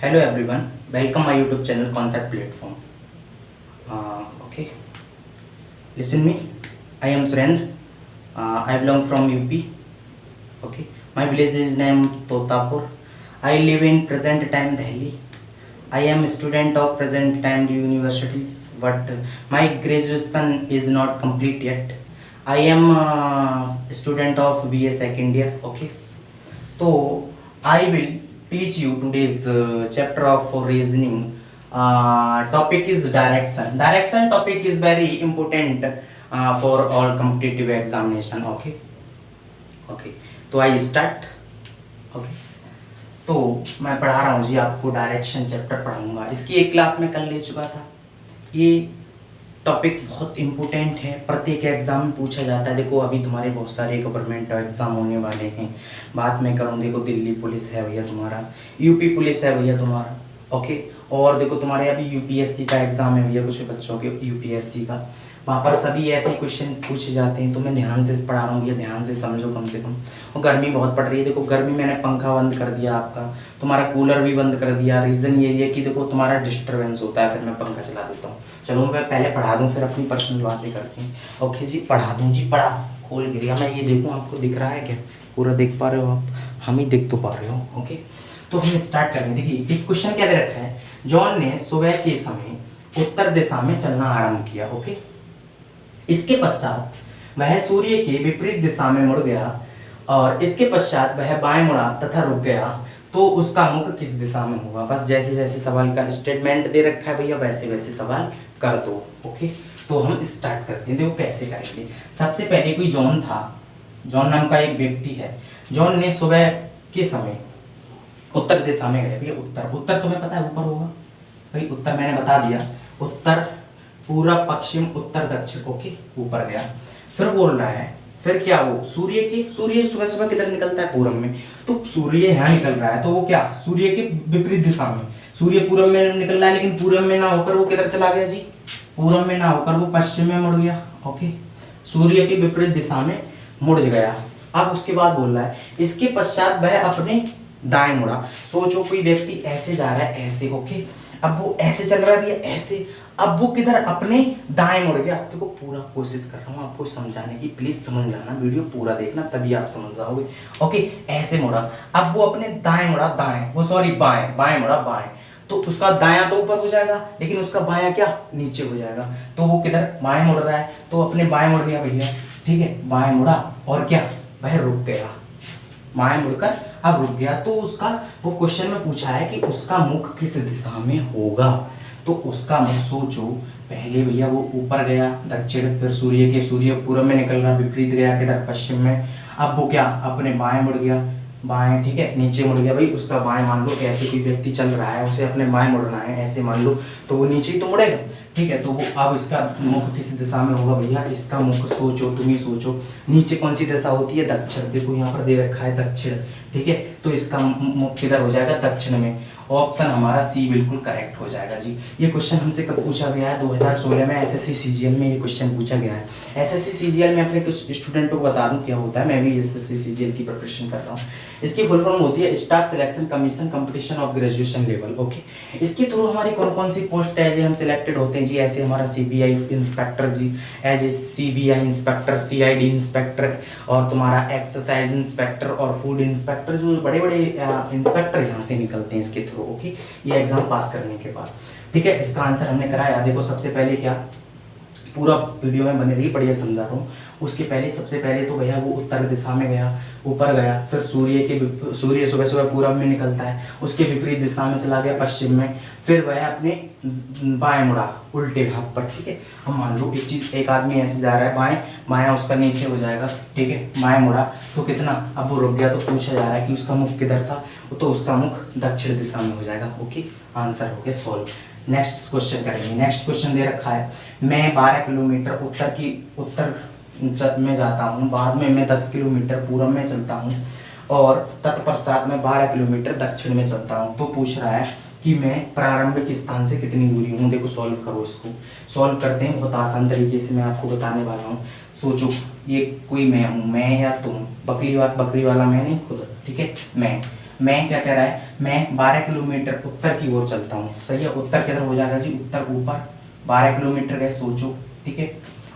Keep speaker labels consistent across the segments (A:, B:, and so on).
A: Hello everyone, welcome my YouTube channel Concept Platform. Okay, listen me. I am Surendra. I belong from UP. Okay, my village is named Totapur. I live in present time Delhi. I am a student of present time universities, but my graduation is not complete yet. I am a student of BA second year. Okay, so I will teach you today's chapter of reasoning. Topic is direction. Direction topic is very important for all competitive examination. Okay, okay. तो I start. Okay, तो मैं पढ़ा रहा हूँ जी आपको direction chapter पढ़ाऊंगा. इसकी एक क्लास में कल ले चुका था. ये टॉपिक बहुत इम्पोर्टेंट है, प्रत्येक एग्जाम में पूछा जाता है. देखो अभी तुम्हारे बहुत सारे गवर्नमेंट एग्जाम होने वाले हैं. बात मैं करूँ, देखो दिल्ली पुलिस है भैया तुम्हारा, यूपी पुलिस है भैया तुम्हारा. ओके, और देखो तुम्हारे अभी यूपीएससी का एग्जाम है भैया, कुछ बच्चों के यूपीएससी का. वहाँ पर सभी ऐसे ही क्वेश्चन पूछे जाते हैं. तो मैं ध्यान से पढ़ा रहा हूँ भैया, ध्यान से समझो कम से कम. और गर्मी बहुत पड़ रही है. देखो गर्मी, मैंने पंखा बंद कर दिया आपका, तुम्हारा कूलर भी बंद कर दिया. रीज़न ये है कि देखो तुम्हारा डिस्टर्बेंस होता है, फिर मैं पंखा चला देता हूँ. चलो मैं पहले पढ़ा दूँ, फिर अपनी पर्सनल बातें करते हैं. ओके जी, पढ़ा दूँ जी. पढ़ा खोल गिरिया मैं, ये देखूँ आपको दिख रहा है क्या? पूरा देख पा रहे हो आप? हम ही देख तो पा रहे हो. ओके, तो हम स्टार्ट करेंगे. देखिए एक क्वेश्चन क्या दे रखा है. जॉन ने सुबह के समय उत्तर दिशा में चलना आरंभ किया. ओके, इसके पश्चात वह सूर्य के विपरीत दिशा में मुड़ गया और इसके पश्चात वह बाएं मुड़ा तथा रुक गया. तो उसका मुख किस दिशा में होगा? बस जैसे जैसे सवाल का स्टेटमेंट दे रखा है भैया, वैसे वैसे सवाल कर दो. ओके, तो हम स्टार्ट करते हैं. देखो कैसे करेंगे. सबसे पहले कोई जॉन था, जॉन नाम का एक व्यक्ति है. जॉन ने सुबह के समय उत्तर दिशा में गए भैया. उत्तर, उत्तर तुम्हें पता है ऊपर होगा भाई. उत्तर मैंने बता दिया, उत्तर पूर्व पश्चिम उत्तर दक्षिण. ओके, ऊपर गया. फिर बोल रहा है, फिर क्या वो सूर्य सुबह सुबह किधर निकलता है? पूर्व में. तो सूर्य यहाँ निकल रहा है, तो वो क्या सूर्य के विपरीत दिशा में. सूर्य पूर्व में निकल रहा है, लेकिन पूर्व में ना होकर वो किधर चला गया जी? पूर्व में ना होकर वो पश्चिम में मुड़ गया. ओके, सूर्य के विपरीत दिशा में मुड़ गया. अब उसके बाद बोल रहा है, इसके पश्चात वह अपने दाएं मुड़ा. सोचो कोई व्यक्ति ऐसे जा रहा है, ऐसे. ओके, अब वो ऐसे चल रहा है ऐसे. अब वो किधर? अपने दाएं मुड़ गया. देखो पूरा कोशिश कर रहा हूँ आपको समझाने की, प्लीज समझ जाना, वीडियो पूरा देखना तभी आप समझ जाओगे. ओके, ऐसे मुड़ा. अब वो अपने दाएं मुड़ा, दाएं वो सॉरी बाएं, बाएं मुड़ा बाएं. तो उसका दायां तो ऊपर हो जाएगा, लेकिन उसका बायां क्या नीचे हो जाएगा. तो वो किधर? बाएं मुड़ रहा है, तो अपने बाएं मुड़ गया भैया. ठीक है, बाएं मुड़ा और क्या, वह रुक गया. बाएं मुड़कर अब रुक गया. तो उसका वो क्वेश्चन में पूछा है कि उसका मुख किस दिशा में होगा. तो उसका मुख सोचो. पहले भैया वो ऊपर गया दक्षिण, फिर सूर्य पूर्व में निकल रहा, विपरीत गया किधर? पश्चिम में. अब वो क्या अपने बाएं मुड़ गया, बाएं. ठीक है, नीचे मुड़ गया भाई. उसका बाएं मान लो, ऐसे कोई व्यक्ति चल रहा है, उसे अपने बाएं मुड़ना है, ऐसे मान लो, तो वो नीचे ही तो मुड़ेगा. ठीक है, तो वो अब इसका मुख किस दिशा में होगा भैया? इसका मुख सोचो, तुम ही सोचो. नीचे कौन सी दिशा होती है? दक्षिण. देखो यहाँ पर दे रखा है दक्षिण. ठीक है, तो इसका मुख किधर हो जाएगा? दक्षिण में. ऑप्शन हमारा सी बिल्कुल करेक्ट हो जाएगा जी. ये क्वेश्चन हमसे कब पूछा गया है? 2016 में एसएससी सीजीएल में ये क्वेश्चन पूछा गया है. एसएससी सीजीएल में अपने कुछ स्टूडेंटों को बता दूं क्या होता है, मैं भी एसएससी सीजीएल की प्रिपरेशन कर रहा हूँ. इसकी फुल फॉर्म होती है staff selection commission competition of graduation level. Okay, इसके थ्रू हमारी कौन कौन सी पोस्ट है जी हम सिलेक्टेड होते हैं जी. ऐसे हमारा सीबीआई इंस्पेक्टर जी, as a CBI inspector, CID inspector, और तुम्हारा एक्सरसाइज इंस्पेक्टर और फूड इंस्पेक्टर, जो बड़े बड़े इंस्पेक्टर यहाँ से निकलते हैं इसके थ्रू. ओके, ये एग्जाम पास करने के बाद. ठीक है, इसका आंसर हमने कराया. देखो सबसे पहले क्या, पूरा वीडियो में बने रही, बढ़िया समझा रहा हूँ. उसके पहले सबसे पहले तो भैया वो उत्तर दिशा में गया, ऊपर गया. फिर सूर्य सुबह सुबह पूरब में निकलता है, उसके विपरीत दिशा में चला गया, पश्चिम में. फिर वह अपने बाएं मुड़ा, उल्टे भाग पर. ठीक है, हम मान लो एक चीज, एक आदमी ऐसे जा रहा है बाएं, बायां उसका नीचे हो जाएगा. ठीक है, बाएं मुड़ा तो कितना, अब वो रुक गया. तो पूछा जा रहा है कि उसका मुख किधर था, तो उसका मुख दक्षिण दिशा में हो जाएगा. ओके, आंसर हो गया सॉल्व. नेक्स्ट क्वेश्चन करेंगे. नेक्स्ट क्वेश्चन दे रखा है, मैं 12 किलोमीटर उत्तर में जाता हूँ, बाद में मैं 10 किलोमीटर पूर्व में चलता हूँ और तत्पश्चात मैं 12 किलोमीटर दक्षिण में चलता हूँ. तो पूछ रहा है कि मैं प्रारंभिक स्थान से कितनी दूरी हूँ. देखो सॉल्व करो, इसको सॉल्व करते हैं बहुत आसान तरीके से, मैं आपको बताने वाला हूँ. सोचो, ये कोई मैं हूँ, मैं या तुम, बकरी वाला मैं नहीं खुद. ठीक है, मैं. मैं क्या कह रहा है, मैं 12 किलोमीटर उत्तर की ओर चलता हूँ, सही है, उत्तर की तरफ हो जाएगा जी, उत्तर ऊपर 12 किलोमीटर गए सोचो, ठीक है,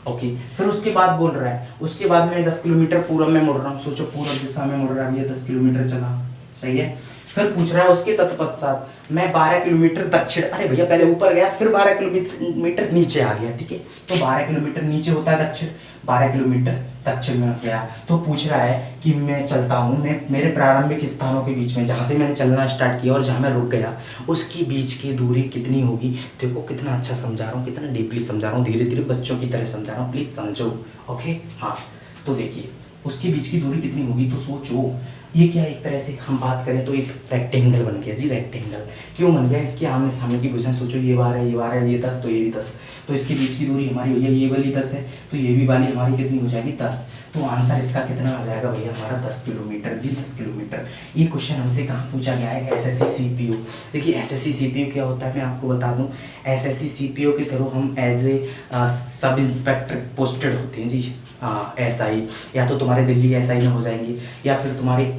A: ओके। फिर उसके बाद बोल रहा है, उसके बाद मैं 10 किलोमीटर पूरब में मुड़ रहा हूँ, सोचो पूरब दिशा में मुड़ रहा है, ये 10 किलोमीटर चला, सही है। फिर पूछ रहा है उसके तत्पश्चात मैं 12 किलोमीटर दक्षिण, अरे भैया पहले ऊपर गया फिर 12 किलोमीटर नीचे आ गया, ठीक है, तो 12 किलोमीटर नीचे होता है दक्षिण, 12 किलोमीटर दक्षिण में गया। तो पूछ रहा है कि मैं चलता हूँ, मैं मेरे प्रारंभिक स्थानों के बीच में, जहाँ से मैंने चलना स्टार्ट किया और जहाँ मैं रुक गया उसके बीच की दूरी कितनी होगी। देखो कितना अच्छा समझा रहा हूँ, कितना डीपली समझा रहा हूँ, धीरे धीरे बच्चों की तरह समझा रहा हूँ, प्लीज़ समझो, ओके। हाँ, तो देखिए उसके बीच की दूरी कितनी होगी, तो सोचो ये क्या, एक तरह से हम बात करें तो एक रेक्टेंगल बन गया जी, रेक्टेंगल क्यों बन गया, इसके आमने सामने की भुजाएं सोचो, ये 12 है, ये 12 है, ये 10, तो ये भी 10, तो इसके बीच की दूरी हमारी भैया ये वाली 10 है, तो ये भी वाली हमारी कितनी हो जाएगी 10, तो आंसर इसका कितना आ जाएगा भैया हमारा 10 किलोमीटर जी, 10 किलोमीटर। ये क्वेश्चन हमसे कहाँ पूछा गया है, एसएससी सीपीओ। देखिए एसएससी सीपीओ क्या होता है मैं आपको बता दूं, एसएससी सीपीओ के थ्रू हम as a sub inspector posted होते हैं जी, एसआई, या तो तुम्हारे दिल्ली एसआई में हो जाएंगे, या फिर तुम्हारे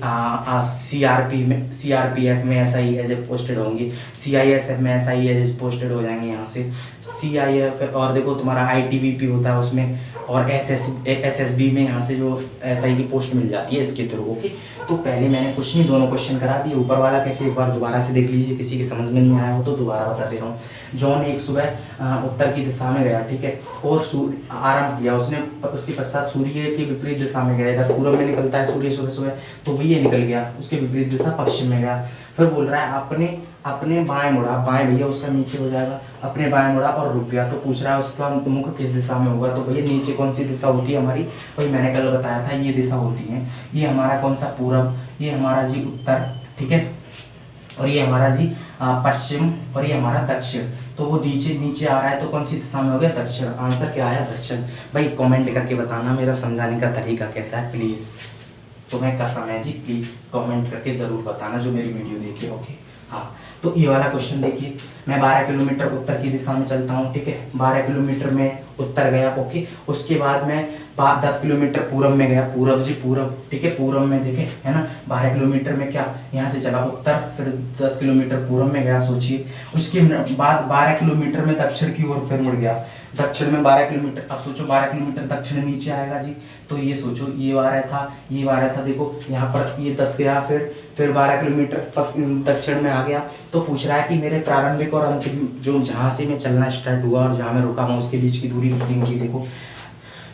A: सीआरपी में, सीआरपीएफ में एसआई एज ए पोस्टेड होंगे, सीआईएसएफ में एसआई एज ए पोस्टेड हो जाएंगे यहाँ से, सीआईएफ, और देखो तुम्हारा आईटीबीपी होता है उसमें, और एसएसबी में यहाँ से जो एसआई की पोस्ट मिल जाती है इसके थ्रू, ओके। तो पहले मैंने कुछ नहीं, दोनों क्वेश्चन करा दिए, ऊपर वाला कैसे एक बार दोबारा से देख लीजिए, किसी की समझ में नहीं आया हो तो दोबारा बता दे रहा हूँ। जॉन एक सुबह उत्तर की दिशा में गया, ठीक है, और सूर्य आरंभ किया उसने, उसके पश्चात सूर्य के विपरीत दिशा में गया, इधर पूर्व में निकलता है सूर्य सुबह सुबह, तो भी ये निकल गया, उसके विपरीत दिशा पश्चिम में गया। फिर बोल रहा है अपने अपने बाएं मुड़ा, बाएं भैया उसका नीचे हो जाएगा, अपने बाएं मुड़ा और रुक गया, तो पूछ रहा है उसका मुख किस दिशा में होगा, तो भैया नीचे कौन सी दिशा होती है हमारी, वही मैंने कल बताया था, ये दिशा होती है, ये हमारा कौन सा पूरब, ये हमारा जी उत्तर, ठीक है, और ये हमारा जी पश्चिम, और ये हमारा दक्षिण, तो वो नीचे नीचे आ रहा है, तो कौन सी दिशा में हो गया दक्षिण, आंसर क्या आया दक्षिण। भाई कमेंट करके बताना मेरा समझाने का तरीका कैसा है, प्लीज़ तुम्हें कसम है जी, प्लीज़ कमेंट करके ज़रूर बताना जो मेरी वीडियो देखे, ओके। हाँ, तो ये वाला क्वेश्चन देखिए, मैं 12 किलोमीटर उत्तर की दिशा में चलता हूँ, ठीक है, 12 किलोमीटर में उत्तर गया, ओके। उसके बाद मैं 10 किलोमीटर पूरब में गया, पूरब जी पूरब, ठीक है, पूरब में देखे है ना, 12 किलोमीटर में क्या यहाँ से चला उत्तर, फिर 10 किलोमीटर पूरब में गया, सोचिए। उसके बाद 12 किलोमीटर में दक्षिण की ओर फिर मुड़ गया, दक्षिण में 12 किलोमीटर, अब सोचो 12 किलोमीटर दक्षिण नीचे आएगा जी, तो ये सोचो ये 12 था, ये 12 था, देखो यहाँ पर ये 10 गया, फिर 12 किलोमीटर दक्षिण में आ गया। तो पूछ रहा है कि मेरे प्रारंभिक और अंतिम, जो जहाँ से मैं चलना स्टार्ट हुआ और जहाँ मैं रुका हूँ उसके बीच की दूरी कितनी होगी, देखो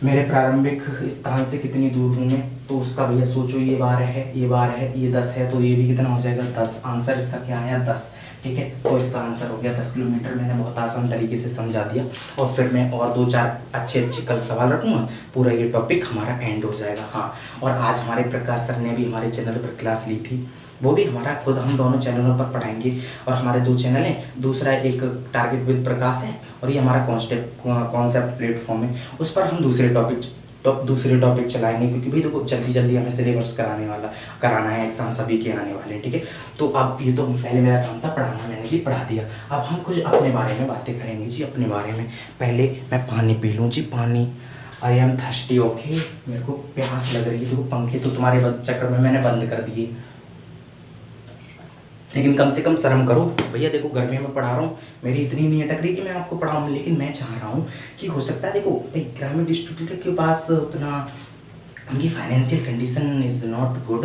A: मेरे प्रारंभिक स्थान से कितनी दूर हूँ मैं, तो उसका भैया सोचो, ये 12 है, ये 12 है, ये 10 है, तो ये भी कितना हो जाएगा 10, आंसर इसका क्या आया 10, ठीक है। तो इसका आंसर हो गया 10 किलोमीटर, मैंने बहुत आसान तरीके से समझा दिया, और फिर मैं और 2-4 अच्छे कल सवाल रखूँगा, पूरा ये टॉपिक हमारा एंड हो जाएगा। हाँ, और आज हमारे प्रकाश सर ने भी हमारे चैनल पर क्लास ली थी, वो भी हमारा खुद हम दोनों चैनलों पर पढ़ाएंगे, और हमारे 2 चैनल हैं, दूसरा एक टारगेट विद प्रकाश है, और ये हमारा कॉन्सेप्ट प्लेटफॉर्म है, उस पर हम दूसरे टॉपिक चलाएंगे, क्योंकि भाई देखो जल्दी हमें सिलेबस कराना है, एग्जाम सभी के आने वाले हैं, ठीक है। तो अब ये तो पहले मेरा काम था पढ़ाना, मैंने जी पढ़ा दिया, अब हम कुछ अपने बारे में बातें करेंगे जी, अपने बारे में। पहले मैं पानी पी लूँ जी, पानी, आई एम थर्स्टी, ओके, मेरे को प्यास लग रही है, देखो पंखे तो तुम्हारे चक्कर में मैंने बंद कर दिए, लेकिन कम से कम शर्म करो भैया, देखो गर्मी में पढ़ा रहा हूँ, मेरी इतनी नहीं अटक रही कि मैं आपको पढ़ाऊँ, लेकिन मैं चाह रहा हूँ कि हो सकता है, देखो एक ग्रामीण स्टूडेंट के पास उतना, उनकी financial condition is not good,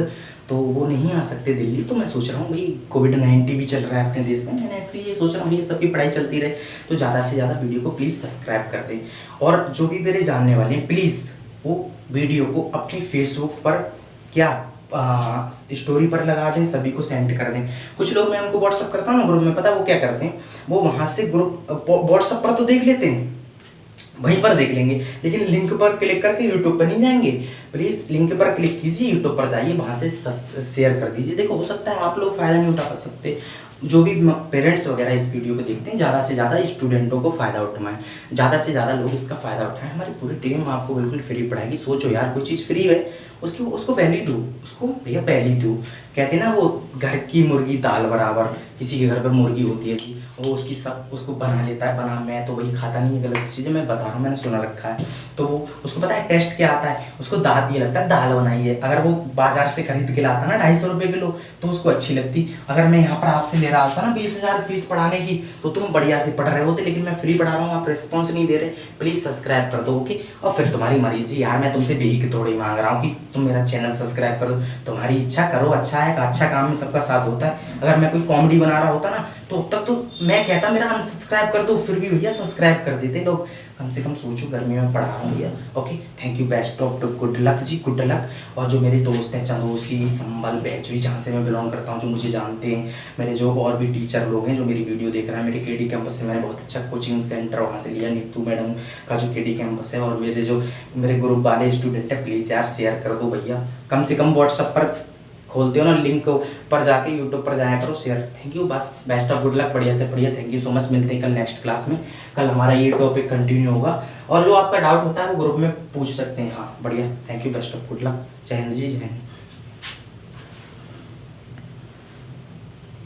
A: तो वो नहीं आ सकते दिल्ली, तो मैं सोच रहा हूँ भाई कोविड-19 भी चल रहा है अपने देश में, मैंने इसलिए सोच रहा हूँ भैया सबकी पढ़ाई चलती रहे, तो ज़्यादा से ज़्यादा वीडियो को प्लीज़ सब्सक्राइब कर दें, और जो भी मेरे जानने वाले हैं प्लीज़ वो वीडियो को अपनी फेसबुक पर क्या स्टोरी पर लगा दें, सभी को सेंड कर दें। कुछ लोग, मैं उनको व्हाट्सअप करता हूँ ना ग्रुप में, पता है वो क्या करते हैं, वो वहाँ से ग्रुप व्हाट्सअप पर तो देख लेते हैं, वहीं पर देख लेंगे, लेकिन लिंक पर क्लिक करके यूट्यूब पर नहीं जाएंगे। प्लीज़ लिंक पर क्लिक कीजिए, यूट्यूब पर जाइए, वहाँ से शेयर कर दीजिए। देखो हो सकता है आप लोग फ़ायदा नहीं उठा सकते, जो भी पेरेंट्स वगैरह इस वीडियो को देखते हैं, ज़्यादा से ज़्यादा स्टूडेंटों को फ़ायदा उठाएं, ज़्यादा से ज़्यादा लोग इसका फ़ायदा उठाएं। हमारी पूरी टीम आपको बिल्कुल फ्री पढ़ाएगी। सोचो यार, कोई चीज़ फ्री है उसको वैल्यू दो, उसको भैया वैल्यू दो। कहते हैं ना वो घर की मुर्गी दाल बराबर, किसी के घर पर मुर्गी होती है जी, वो उसकी सब उसको बना लेता है, बना, मैं तो वही खाता नहीं है, गलत चीज़ है, मैं बता रहा हूँ, मैंने सुना रखा है। तो वो उसको पता है टेस्ट क्या आता है, उसको दाल ये लगता है दाल बनाई है। अगर वो बाजार से खरीद के लाता ना 250 रुपये किलो तो उसको अच्छी लगती। अगर मैं यहाँ पर आपसे ले रहा होता ना 20,000 फीस पढ़ाने की तो तुम बढ़िया से पढ़ रहे होते, लेकिन मैं फ्री पढ़ा रहा हूँ, आप रिस्पॉन्स नहीं दे रहे। प्लीज़ सब्सक्राइब कर दो, ओके। और फिर तुम्हारी मर्जी यार, मैं तुमसे भीख थोड़ी मांग रहा हूँ कि तुम मेरा चैनल सब्सक्राइब करो। तुम्हारी इच्छा करो, अच्छा है, अच्छा काम में सबका साथ होता है। अगर मैं कोई कॉमेडी बना रहा होता ना तो अब तक तो मैं कहता मेरा अनसब्सक्राइब कर दो, फिर भी भैया सब्सक्राइब कर देते लोग। कम से कम सोचो, गर्मी में पढ़ा रहा हूँ भैया, okay. Thank you, best of good luck जी, गुड लक। और जो मेरे दोस्त हैं चंदोसी, संबल, बैचुई, जहाँ से मैं बिलोंग करता हूँ, जो मुझे जानते हैं, मेरे जो और भी टीचर लोग हैं जो मेरी वीडियो देख रहे हैं, मेरे केडी कैंपस से मैंने बहुत अच्छा कोचिंग सेंटर वहाँ से लिया, नीतू मैडम का जो केडी कैंपस है। और मेरे ग्रुप वाले स्टूडेंट हैं, प्लीज़ यार शेयर कर दो भैया, कम से कम व्हाट्सअप पर खोलते हो ना लिंक पर जाके यूट्यूब पर जाया करो, शेयर। थैंक यू, बस बेस्ट ऑफ गुड लक, बढ़िया से बढ़िया। थैंक यू सो मच, मिलते हैं कल नेक्स्ट क्लास में। कल हमारा ये टॉपिक कंटिन्यू होगा, और जो आपका डाउट होता है वो ग्रुप में पूछ सकते हैं। हाँ बढ़िया, thank you, best of good luck, जय हिंद जी, जय हिंद।